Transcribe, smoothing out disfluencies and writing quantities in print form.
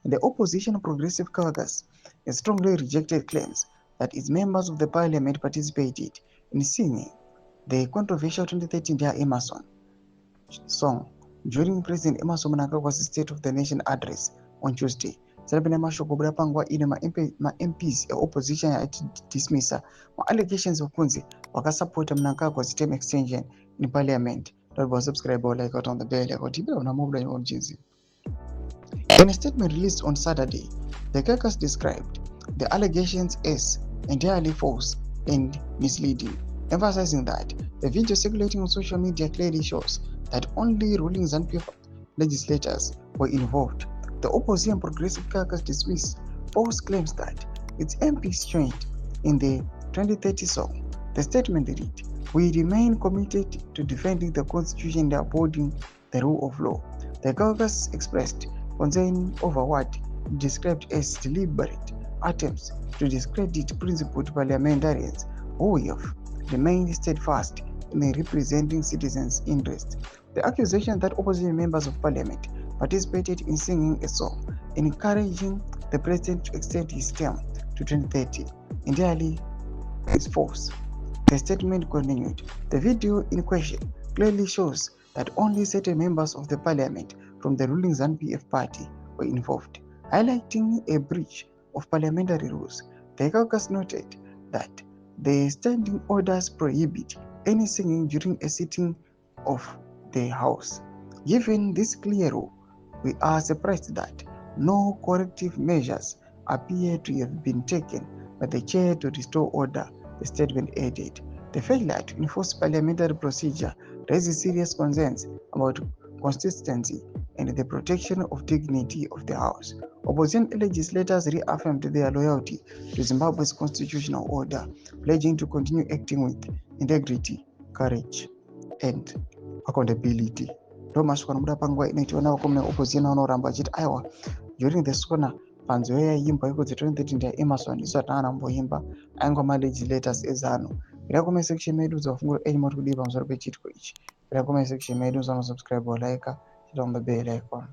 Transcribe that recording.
The opposition Progressive Caucus has strongly rejected claims that its members of the parliament participated in singing the controversial 2013 Dear Emerson song during President Emerson Mnangagwa's State of the Nation address on Tuesday. Sarabina mashoko obuda pangwa ine ma MPs opposition yati dismissa ma allegations okunzi wakasapota Mnangagwa's term extension in parliament. That was subscribe or like out on the bell like on mobile on Jesus. In a statement released on Saturday, the caucus described the allegations as entirely false and misleading, emphasizing that the video circulating on social media clearly shows that only ruling ZANU-PF legislators were involved. The opposition Progressive Caucus dismissed false claims that its MPs joined in the 2030 song. The statement read, "We remain committed to defending the Constitution and upholding the rule of law." The caucus expressed concern over what it described as deliberate attempts to discredit principled parliamentarians who have remained steadfast in representing citizens' interests. The accusation that opposition members of parliament participated in singing a song encouraging the president to extend his term to 2030 entirely is false. The statement continued, "The video in question clearly shows that only certain members of the parliament from the ruling ZANU-PF party were involved, highlighting a breach of parliamentary rules." The caucus noted that the standing orders prohibit any singing during a sitting of the House. Given this clear rule, we are surprised that no corrective measures appear to have been taken by the chair to restore order, the statement added. The failure to enforce parliamentary procedure raises serious concerns about consistency and the protection of dignity of the House. Opposition legislators reaffirmed their loyalty to Zimbabwe's constitutional order, pledging to continue acting with integrity, courage, and accountability. Ndomasvika nomuda panguva inoitiona vakomne opposition vanoramba vachiti aiwa during the sona panzo yaiimbwa ikodzi 2013 ndaemerson isati anamboimba ainge malegislators ezano. Ira comment section medu dzafungura enyi mari kudii pamusoro pechitiko ichi. Ira comment section medu unosubscribe or like, hit on the bell icon.